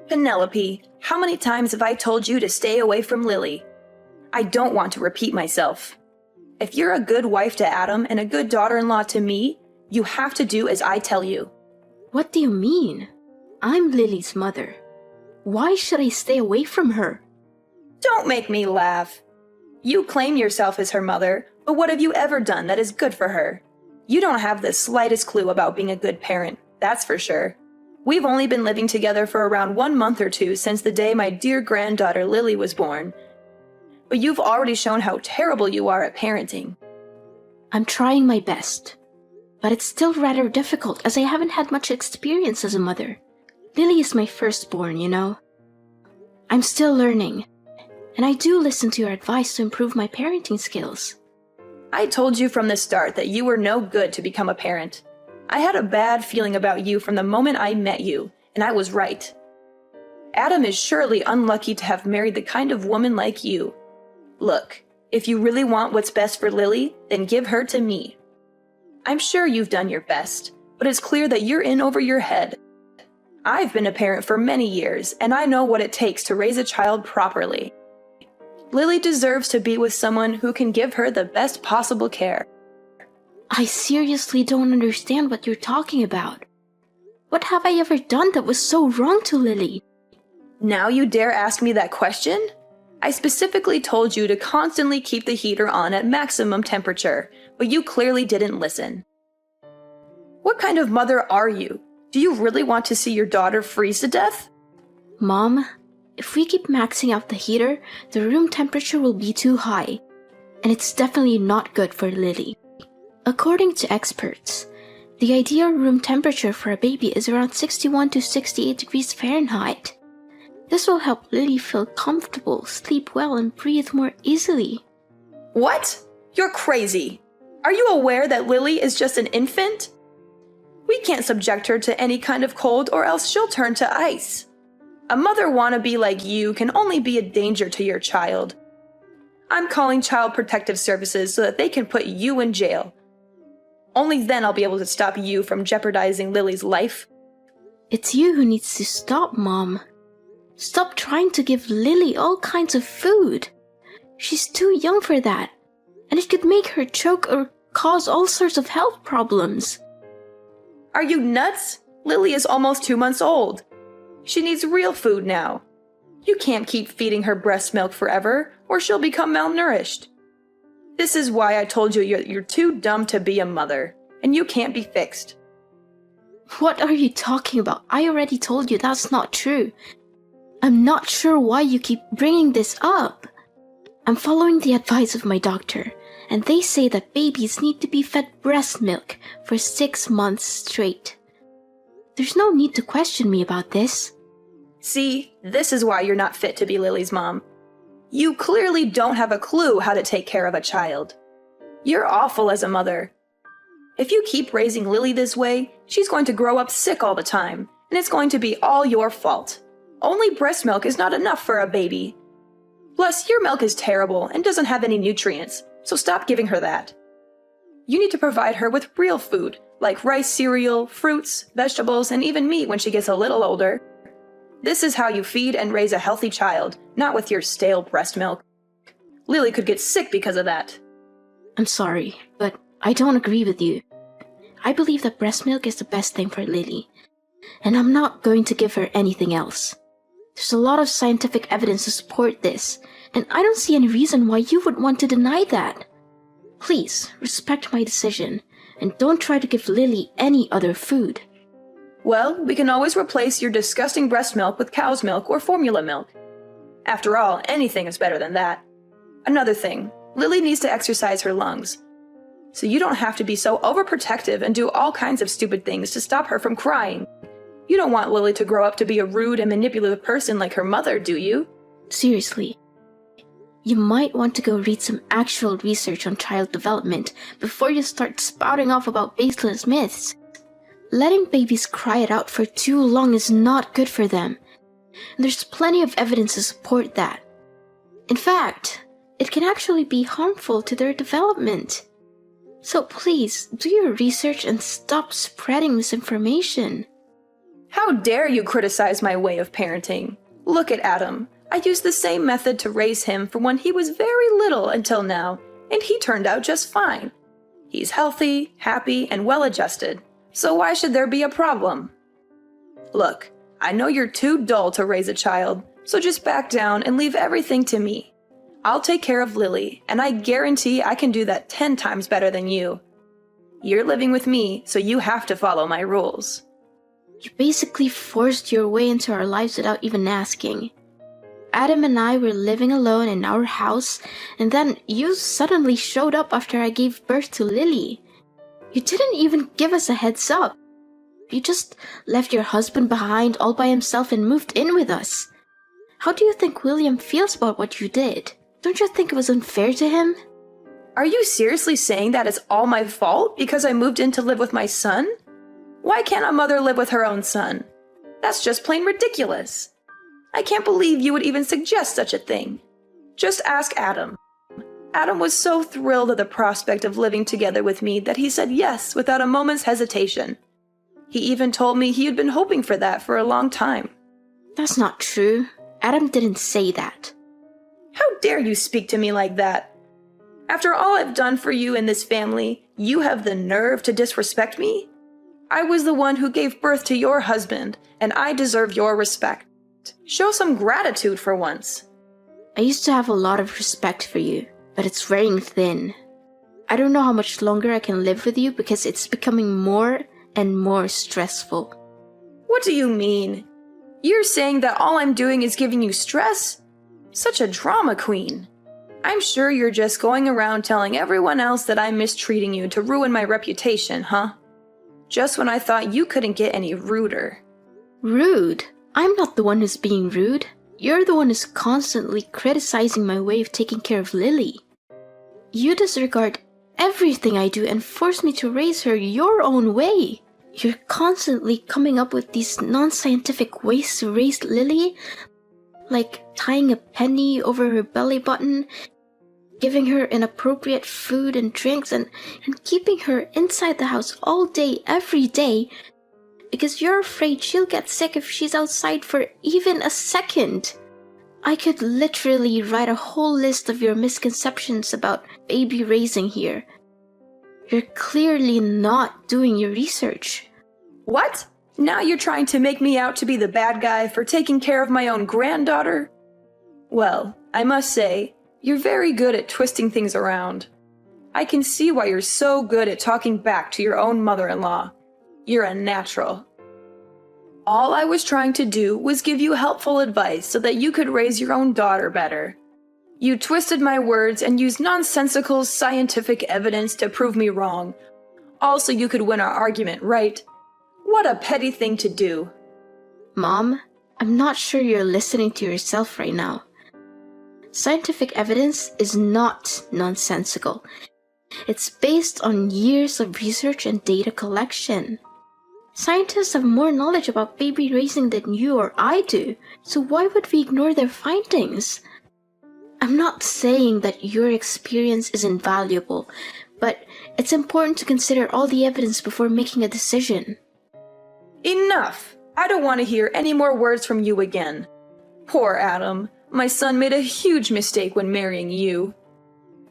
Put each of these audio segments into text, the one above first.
Penelope, how many times have I told you to stay away from Lily? I don't want to repeat myself. If you're a good wife to Adam and a good daughter-in-law to me, you have to do as I tell you. What do you mean? I'm Lily's mother. Why should I stay away from her? Don't make me laugh. You claim yourself as her mother, but what have you ever done that is good for her? You don't have the slightest clue about being a good parent, that's for sure. We've only been living together for around 1 month or two since the day my dear granddaughter Lily was born. But you've already shown how terrible you are at parenting. I'm trying my best. But it's still rather difficult as I haven't had much experience as a mother. Lily is my firstborn, you know. I'm still learning. And I do listen to your advice to improve my parenting skills. I told you from the start that you were no good to become a parent. I had a bad feeling about you from the moment I met you, and I was right. Adam is surely unlucky to have married the kind of woman like you. Look, if you really want what's best for Lily, then give her to me. I'm sure you've done your best, but it's clear that you're in over your head. I've been a parent for many years, and I know what it takes to raise a child properly. Lily deserves to be with someone who can give her the best possible care. I seriously don't understand what you're talking about. What have I ever done that was so wrong to Lily? Now you dare ask me that question? I specifically told you to constantly keep the heater on at maximum temperature, but you clearly didn't listen. What kind of mother are you? Do you really want to see your daughter freeze to death? Mom, if we keep maxing out the heater, the room temperature will be too high, and it's definitely not good for Lily. According to experts, the ideal room temperature for a baby is around 61 to 68 degrees Fahrenheit. This will help Lily feel comfortable, sleep well, and breathe more easily. What? You're crazy. Are you aware that Lily is just an infant? We can't subject her to any kind of cold or else she'll turn to ice. A mother wannabe like you can only be a danger to your child. I'm calling Child Protective Services so that they can put you in jail. Only then I'll be able to stop you from jeopardizing Lily's life. It's you who needs to stop, Mom. Stop trying to give Lily all kinds of food. She's too young for that, and it could make her choke or cause all sorts of health problems. Are you nuts? Lily is almost 2 months old. She needs real food now. You can't keep feeding her breast milk forever, or she'll become malnourished. This is why I told you you're too dumb to be a mother, and you can't be fixed. What are you talking about? I already told you that's not true. I'm not sure why you keep bringing this up. I'm following the advice of my doctor, and they say that babies need to be fed breast milk for 6 months straight. There's no need to question me about this. See, this is why you're not fit to be Lily's mom. You clearly don't have a clue how to take care of a child. You're awful as a mother. If you keep raising Lily this way, she's going to grow up sick all the time, and it's going to be all your fault. Only breast milk is not enough for a baby. Plus, your milk is terrible and doesn't have any nutrients, so stop giving her that. You need to provide her with real food, like rice cereal, fruits, vegetables, and even meat when she gets a little older. This is how you feed and raise a healthy child, not with your stale breast milk. Lily could get sick because of that. I'm sorry, but I don't agree with you. I believe that breast milk is the best thing for Lily, and I'm not going to give her anything else. There's a lot of scientific evidence to support this, and I don't see any reason why you would want to deny that. Please, respect my decision, and don't try to give Lily any other food. Well, we can always replace your disgusting breast milk with cow's milk or formula milk. After all, anything is better than that. Another thing, Lily needs to exercise her lungs. So you don't have to be so overprotective and do all kinds of stupid things to stop her from crying. You don't want Lily to grow up to be a rude and manipulative person like her mother, do you? Seriously. You might want to go read some actual research on child development before you start spouting off about baseless myths. Letting babies cry it out for too long is not good for them. There's plenty of evidence to support that. In fact, it can actually be harmful to their development. So please, do your research and stop spreading misinformation. How dare you criticize my way of parenting? Look at Adam. I used the same method to raise him from when he was very little until now, and he turned out just fine. He's healthy, happy, and well-adjusted, so why should there be a problem? Look, I know you're too dull to raise a child, so just back down and leave everything to me. I'll take care of Lily, and I guarantee I can do that 10 times better than you. You're living with me, so you have to follow my rules. You basically forced your way into our lives without even asking. Adam and I were living alone in our house, and then you suddenly showed up after I gave birth to Lily. You didn't even give us a heads up. You just left your husband behind all by himself and moved in with us. How do you think William feels about what you did? Don't you think it was unfair to him? Are you seriously saying that it's all my fault because I moved in to live with my son? Why can't a mother live with her own son? That's just plain ridiculous. I can't believe you would even suggest such a thing. Just ask Adam. Adam was so thrilled at the prospect of living together with me that he said yes without a moment's hesitation. He even told me he had been hoping for that for a long time. That's not true. Adam didn't say that. How dare you speak to me like that? After all I've done for you and this family, you have the nerve to disrespect me? I was the one who gave birth to your husband, and I deserve your respect. Show some gratitude for once. I used to have a lot of respect for you, but it's wearing thin. I don't know how much longer I can live with you because it's becoming more and more stressful. What do you mean? You're saying that all I'm doing is giving you stress? Such a drama queen. I'm sure you're just going around telling everyone else that I'm mistreating you to ruin my reputation, huh? Just when I thought you couldn't get any ruder. Rude? I'm not the one who's being rude. You're the one who's constantly criticizing my way of taking care of Lily. You disregard everything I do and force me to raise her your own way. You're constantly coming up with these non-scientific ways to raise Lily, like tying a penny over her belly button, giving her inappropriate food and drinks, and keeping her inside the house all day, every day, because you're afraid she'll get sick if she's outside for even a second. I could literally write a whole list of your misconceptions about baby raising here. You're clearly not doing your research. What? Now you're trying to make me out to be the bad guy for taking care of my own granddaughter? Well, I must say, you're very good at twisting things around. I can see why you're so good at talking back to your own mother-in-law. You're a natural. All I was trying to do was give you helpful advice so that you could raise your own daughter better. You twisted my words and used nonsensical scientific evidence to prove me wrong. Also, you could win our argument, right? What a petty thing to do. Mom, I'm not sure you're listening to yourself right now. Scientific evidence is not nonsensical. It's based on years of research and data collection. Scientists have more knowledge about baby raising than you or I do, so why would we ignore their findings? I'm not saying that your experience is invaluable, but it's important to consider all the evidence before making a decision. Enough! I don't want to hear any more words from you again. Poor Adam. My son made a huge mistake when marrying you.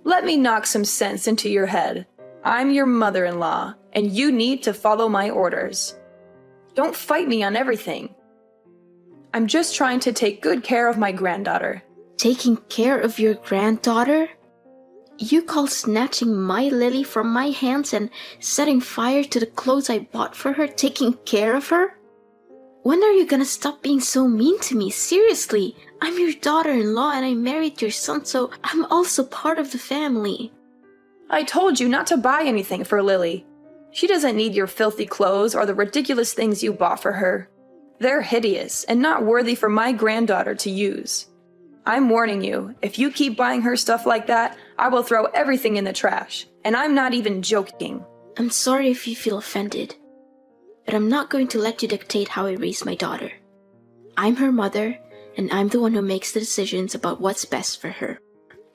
Let me knock some sense into your head. I'm your mother-in-law, and you need to follow my orders. Don't fight me on everything. I'm just trying to take good care of my granddaughter. Taking care of your granddaughter? You call snatching my Lily from my hands and setting fire to the clothes I bought for her taking care of her? When are you gonna stop being so mean to me? Seriously, I'm your daughter-in-law and I married your son, so I'm also part of the family. I told you not to buy anything for Lily. She doesn't need your filthy clothes or the ridiculous things you bought for her. They're hideous and not worthy for my granddaughter to use. I'm warning you, if you keep buying her stuff like that, I will throw everything in the trash. And I'm not even joking. I'm sorry if you feel offended, but I'm not going to let you dictate how I raise my daughter. I'm her mother, and I'm the one who makes the decisions about what's best for her.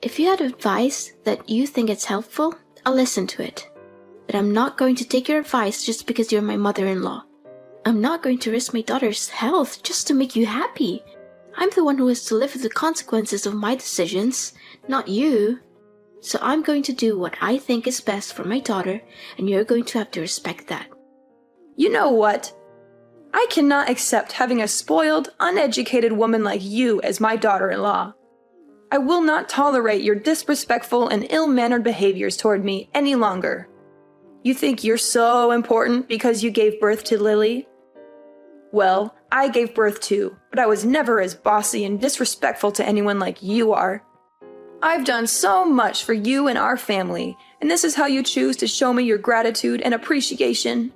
If you had advice that you think is helpful, I'll listen to it. But I'm not going to take your advice just because you're my mother-in-law. I'm not going to risk my daughter's health just to make you happy. I'm the one who has to live with the consequences of my decisions, not you. So I'm going to do what I think is best for my daughter, and you're going to have to respect that. You know what? I cannot accept having a spoiled, uneducated woman like you as my daughter-in-law. I will not tolerate your disrespectful and ill-mannered behaviors toward me any longer. You think you're so important because you gave birth to Lily? Well, I gave birth too, but I was never as bossy and disrespectful to anyone like you are. I've done so much for you and our family, and this is how you choose to show me your gratitude and appreciation?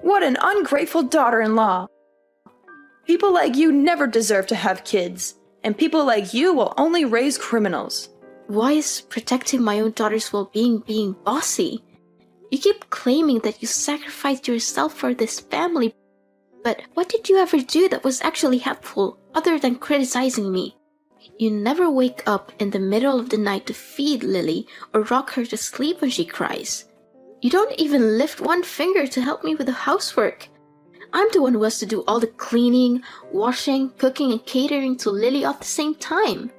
What an ungrateful daughter-in-law! People like you never deserve to have kids, and people like you will only raise criminals. Why is protecting my own daughter's well-being being bossy? You keep claiming that you sacrificed yourself for this family, but what did you ever do that was actually helpful other than criticizing me? You never wake up in the middle of the night to feed Lily or rock her to sleep when she cries. You don't even lift one finger to help me with the housework. I'm the one who has to do all the cleaning, washing, cooking, and catering to Lily all at the same time.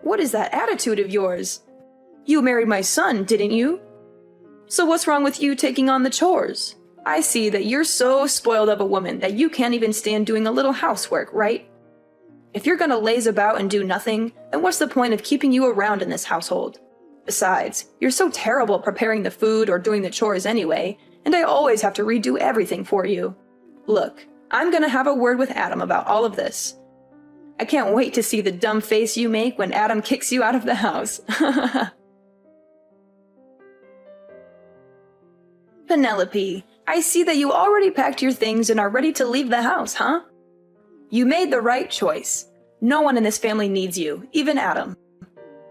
What is that attitude of yours? You married my son, didn't you? So what's wrong with you taking on the chores? I see that you're so spoiled of a woman that you can't even stand doing a little housework, right? If you're gonna laze about and do nothing, then what's the point of keeping you around in this household? Besides, you're so terrible preparing the food or doing the chores anyway, and I always have to redo everything for you. Look, I'm gonna have a word with Adam about all of this. I can't wait to see the dumb face you make when Adam kicks you out of the house. Penelope, I see that you already packed your things and are ready to leave the house, huh? You made the right choice. No one in this family needs you, even Adam.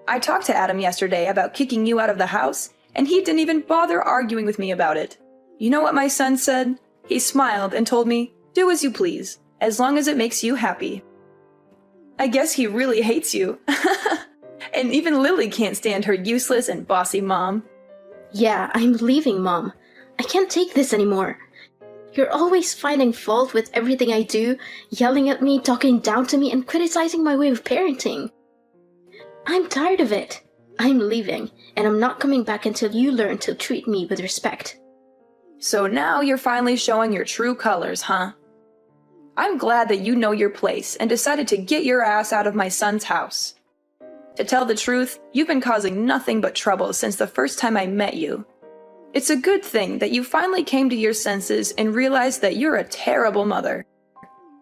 I talked to Adam yesterday about kicking you out of the house, and he didn't even bother arguing with me about it. You know what my son said? He smiled and told me, "Do as you please, as long as it makes you happy." I guess he really hates you. And even Lily can't stand her useless and bossy mom. Yeah, I'm leaving, Mom. I can't take this anymore. You're always finding fault with everything I do, yelling at me, talking down to me, and criticizing my way of parenting. I'm tired of it. I'm leaving, and I'm not coming back until you learn to treat me with respect. So now you're finally showing your true colors, huh? I'm glad that you know your place and decided to get your ass out of my son's house. To tell the truth, you've been causing nothing but trouble since the first time I met you. It's a good thing that you finally came to your senses and realized that you're a terrible mother.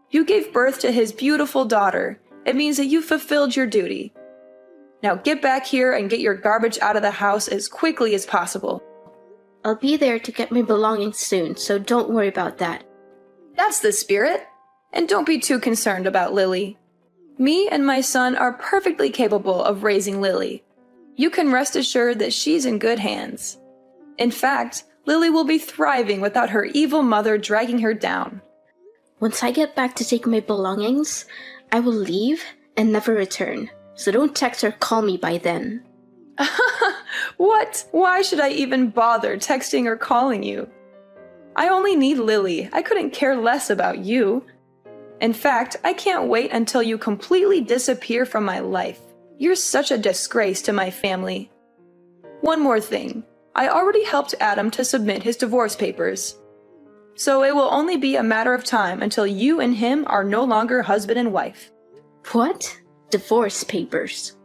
You gave birth to his beautiful daughter. It means that you fulfilled your duty. Now get back here and get your garbage out of the house as quickly as possible. I'll be there to get my belongings soon, so don't worry about that. That's the spirit. And don't be too concerned about Lily. Me and my son are perfectly capable of raising Lily. You can rest assured that she's in good hands. In fact, Lily will be thriving without her evil mother dragging her down. Once I get back to take my belongings, I will leave and never return, so don't text or call me by then. What? Why should I even bother texting or calling you? I only need Lily. I couldn't care less about you. In fact, I can't wait until you completely disappear from my life. You're such a disgrace to my family. One more thing. I already helped Adam to submit his divorce papers. So it will only be a matter of time until you and him are no longer husband and wife. What? Divorce papers?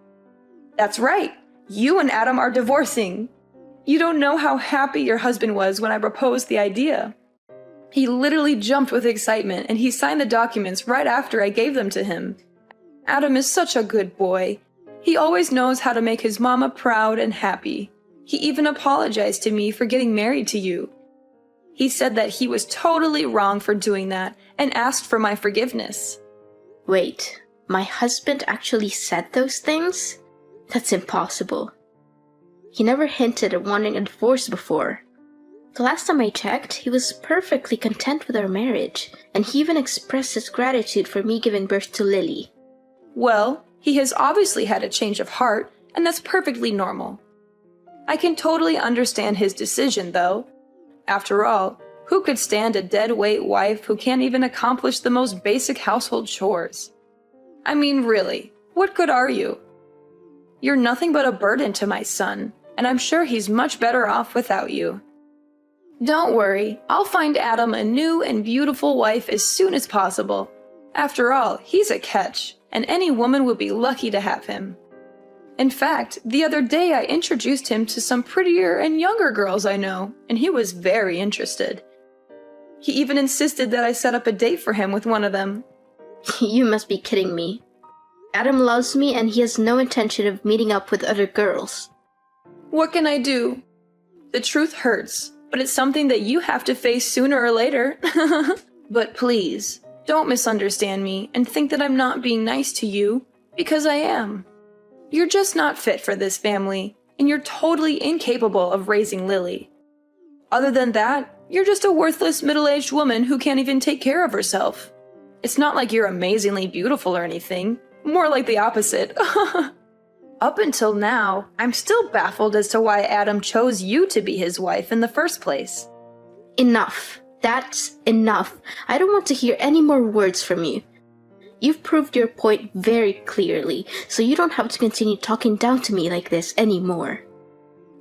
That's right. You and Adam are divorcing. You don't know how happy your husband was when I proposed the idea. He literally jumped with excitement and he signed the documents right after I gave them to him. Adam is such a good boy. He always knows how to make his mama proud and happy. He even apologized to me for getting married to you. He said that he was totally wrong for doing that and asked for my forgiveness. Wait, my husband actually said those things? That's impossible. He never hinted at wanting a divorce before. The last time I checked, he was perfectly content with our marriage, and he even expressed his gratitude for me giving birth to Lily. Well, he has obviously had a change of heart, and that's perfectly normal. I can totally understand his decision, though. After all, Who could stand a dead-weight wife who can't even accomplish the most basic household chores? I mean, really, what good are you? You're nothing but a burden to my son, and I'm sure he's much better off without you. Don't worry, I'll find Adam a new and beautiful wife as soon as possible. After all, he's a catch, and any woman would be lucky to have him. In fact, the other day I introduced him to some prettier and younger girls I know, and he was very interested. He even insisted that I set up a date for him with one of them. You must be kidding me. Adam loves me and he has no intention of meeting up with other girls. What can I do? The truth hurts, but it's something that you have to face sooner or later. But please, don't misunderstand me and think that I'm not being nice to you, because I am. You're just not fit for this family, and you're totally incapable of raising Lily. Other than that, you're just a worthless middle-aged woman who can't even take care of herself. It's not like you're amazingly beautiful or anything, more like the opposite. Up until now, I'm still baffled as to why Adam chose you to be his wife in the first place. Enough. That's enough. I don't want to hear any more words from you. You've proved your point very clearly, so you don't have to continue talking down to me like this anymore.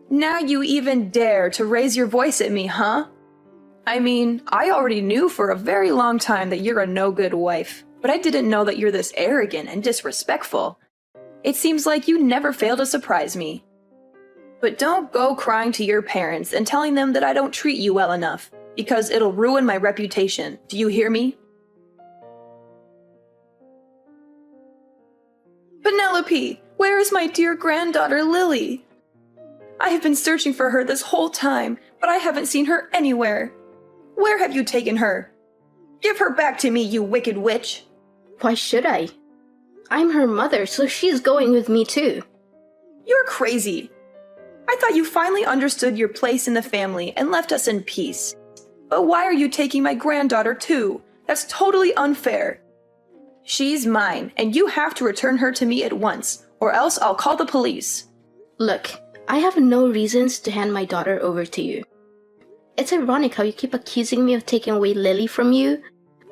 Now you even dare to raise your voice at me, huh? I mean, I already knew for a very long time that you're a no-good wife, but I didn't know that you're this arrogant and disrespectful. It seems like you never fail to surprise me. But don't go crying to your parents and telling them that I don't treat you well enough, because it'll ruin my reputation. Do you hear me? Penelope, where is my dear granddaughter Lily? I have been searching for her this whole time, but I haven't seen her anywhere. Where have you taken her? Give her back to me, you wicked witch! Why should I? I'm her mother, so she's going with me too. You're crazy. I thought you finally understood your place in the family and left us in peace. But why are you taking my granddaughter too? That's totally unfair. She's mine, and you have to return her to me at once, or else I'll call the police. Look, I have no reasons to hand my daughter over to you. It's ironic how you keep accusing me of taking away Lily from you,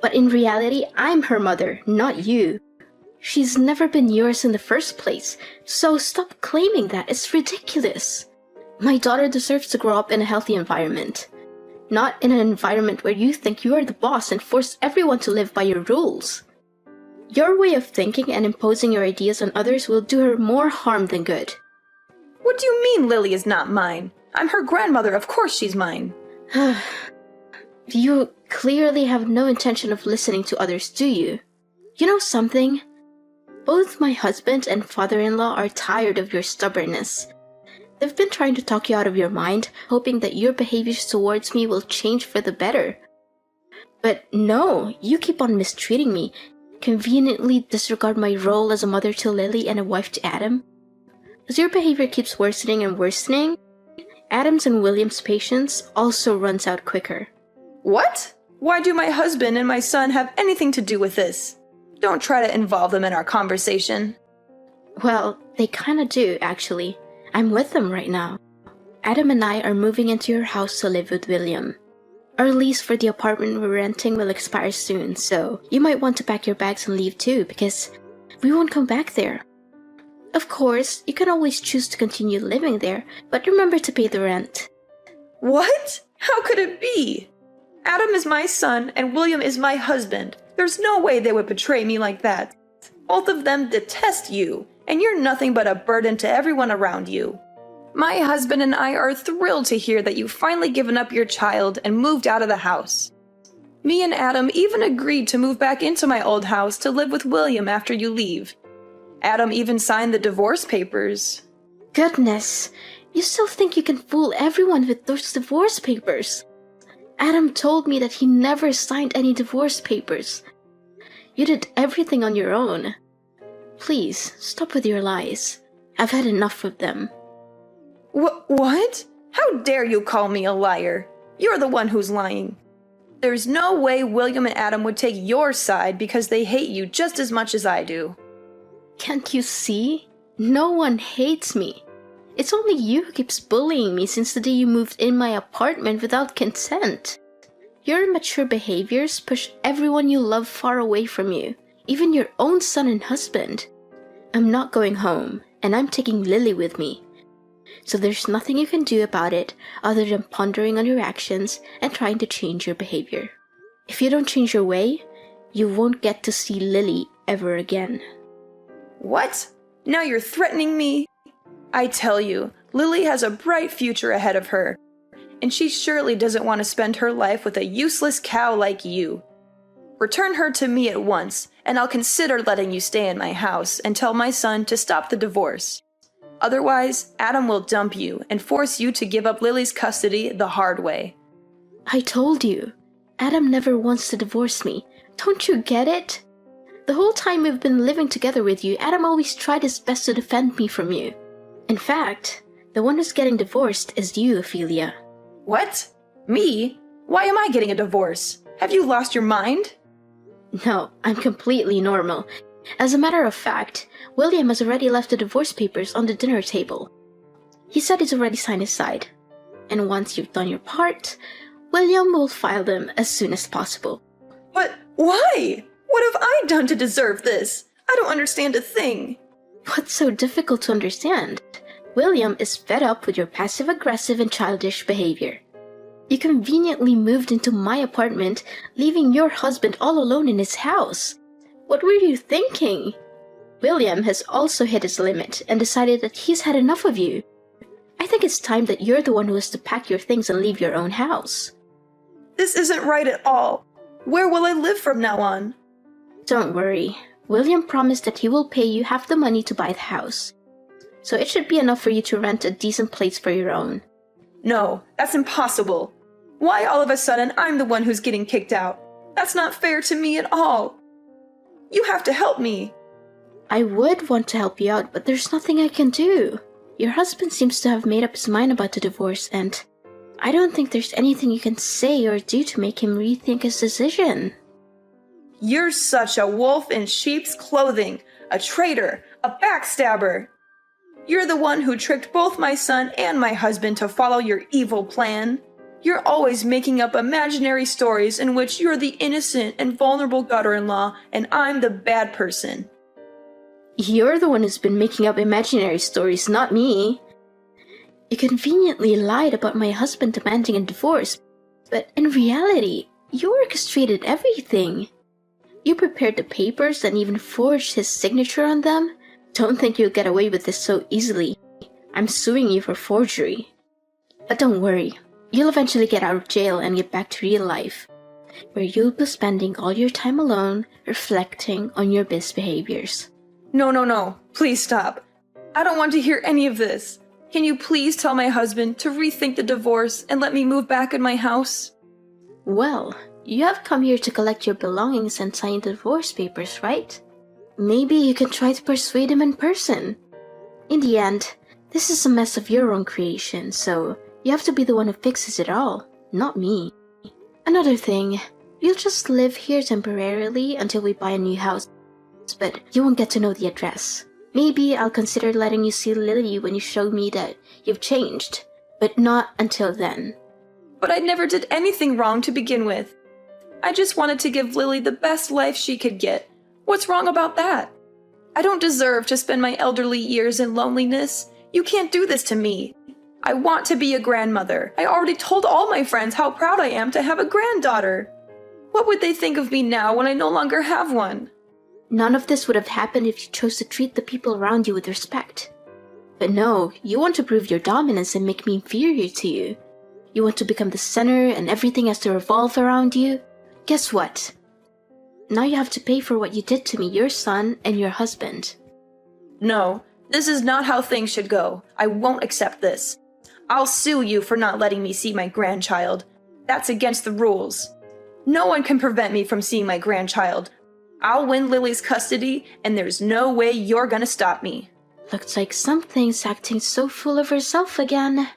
but in reality, I'm her mother, not you. She's never been yours in the first place, so stop claiming that. It's ridiculous. My daughter deserves to grow up in a healthy environment, not in an environment where you think you are the boss and force everyone to live by your rules. Your way of thinking and imposing your ideas on others will do her more harm than good. What do you mean Lily is not mine? I'm her grandmother, of course she's mine. You clearly have no intention of listening to others, do you? You know something? Both my husband and father-in-law are tired of your stubbornness. They've been trying to talk you out of your mind, hoping that your behaviors towards me will change for the better. But no, you keep on mistreating me, conveniently disregard my role as a mother to Lily and a wife to Adam. As your behavior keeps worsening and worsening, Adam's and William's patience also runs out quicker. What? Why do my husband and my son have anything to do with this? Don't try to involve them in our conversation. Well, they kinda do, actually. I'm with them right now. Adam and I are moving into your house to live with William. Our lease for the apartment we're renting will expire soon, so you might want to pack your bags and leave too, because we won't come back there. Of course, you can always choose to continue living there, but remember to pay the rent. What? How could it be? Adam is my son and William is my husband. There's no way they would betray me like that. Both of them detest you, and you're nothing but a burden to everyone around you. My husband and I are thrilled to hear that you've finally given up your child and moved out of the house. Me and Adam even agreed to move back into my old house to live with William after you leave. Adam even signed the divorce papers. Goodness, you still think you can fool everyone with those divorce papers? Adam told me that he never signed any divorce papers. You did everything on your own. Please, stop with your lies. I've had enough of them. What? How dare you call me a liar? You're the one who's lying. There's no way William and Adam would take your side because they hate you just as much as I do. Can't you see? No one hates me. It's only you who keeps bullying me since the day you moved in my apartment without consent. Your immature behaviors push everyone you love far away from you, even your own son and husband. I'm not going home, and I'm taking Lily with me. So there's nothing you can do about it other than pondering on your actions and trying to change your behavior. If you don't change your way, you won't get to see Lily ever again. What? Now you're threatening me? I tell you, Lily has a bright future ahead of her, and she surely doesn't want to spend her life with a useless cow like you. Return her to me at once, and I'll consider letting you stay in my house and tell my son to stop the divorce. Otherwise, Adam will dump you and force you to give up Lily's custody the hard way. I told you, Adam never wants to divorce me. Don't you get it? The whole time we've been living together with you, Adam always tried his best to defend me from you. In fact, the one who's getting divorced is you, Ophelia. What? Me? Why am I getting a divorce? Have you lost your mind? No, I'm completely normal. As a matter of fact, William has already left the divorce papers on the dinner table. He said he's already signed his side. And once you've done your part, William will file them as soon as possible. But why? What have I done to deserve this? I don't understand a thing. What's so difficult to understand? William is fed up with your passive-aggressive and childish behavior. You conveniently moved into my apartment, leaving your husband all alone in his house. What were you thinking? William has also hit his limit and decided that he's had enough of you. I think it's time that you're the one who has to pack your things and leave your own house. This isn't right at all. Where will I live from now on? Don't worry. William promised that he will pay you half the money to buy the house. So it should be enough for you to rent a decent place for your own. No, that's impossible. Why all of a sudden I'm the one who's getting kicked out? That's not fair to me at all. You have to help me. I would want to help you out, but there's nothing I can do. Your husband seems to have made up his mind about the divorce, and I don't think there's anything you can say or do to make him rethink his decision. You're such a wolf in sheep's clothing, a traitor, a backstabber. You're the one who tricked both my son and my husband to follow your evil plan. You're always making up imaginary stories in which you're the innocent and vulnerable daughter-in-law and I'm the bad person. You're the one who's been making up imaginary stories, not me. You conveniently lied about my husband demanding a divorce, but in reality, you orchestrated everything. You prepared the papers and even forged his signature on them. Don't think you'll get away with this so easily. I'm suing you for forgery. But don't worry, you'll eventually get out of jail and get back to real life, where you'll be spending all your time alone, reflecting on your misbehaviors. No, please stop. I don't want to hear any of this. Can you please tell my husband to rethink the divorce and let me move back in my house? Well, you have come here to collect your belongings and sign the divorce papers, right? Maybe you can try to persuade him in person. In the end, this is a mess of your own creation, so you have to be the one who fixes it all, not me. Another thing, you'll just live here temporarily until we buy a new house, but you won't get to know the address. Maybe I'll consider letting you see Lily when you show me that you've changed, but not until then. But I never did anything wrong to begin with. I just wanted to give Lily the best life she could get. What's wrong about that? I don't deserve to spend my elderly years in loneliness. You can't do this to me. I want to be a grandmother. I already told all my friends how proud I am to have a granddaughter. What would they think of me now when I no longer have one? None of this would have happened if you chose to treat the people around you with respect. But no, you want to prove your dominance and make me inferior to you. You want to become the center and everything has to revolve around you. Guess what? Now you have to pay for what you did to me, your son, and your husband. No, this is not how things should go. I won't accept this. I'll sue you for not letting me see my grandchild. That's against the rules. No one can prevent me from seeing my grandchild. I'll win Lily's custody, and there's no way you're gonna stop me. Looks like something's acting so full of herself again.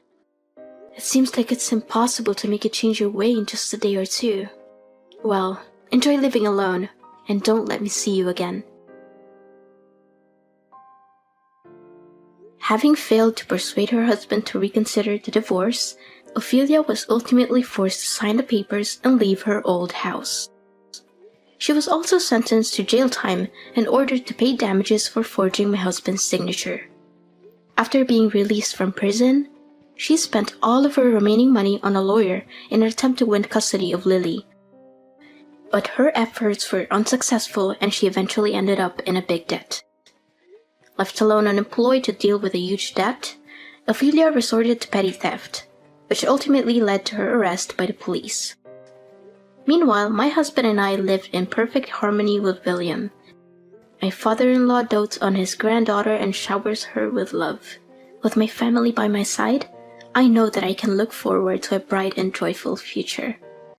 It seems like it's impossible to make you change your way in just a day or two. Well, enjoy living alone, and don't let me see you again. Having failed to persuade her husband to reconsider the divorce, Ophelia was ultimately forced to sign the papers and leave her old house. She was also sentenced to jail time and ordered to pay damages for forging my husband's signature. After being released from prison, she spent all of her remaining money on a lawyer in an attempt to win custody of Lily. But her efforts were unsuccessful and she eventually ended up in a big debt. Left alone unemployed to deal with a huge debt, Ophelia resorted to petty theft, which ultimately led to her arrest by the police. Meanwhile, my husband and I lived in perfect harmony with William. My father-in-law dotes on his granddaughter and showers her with love. With my family by my side, I know that I can look forward to a bright and joyful future.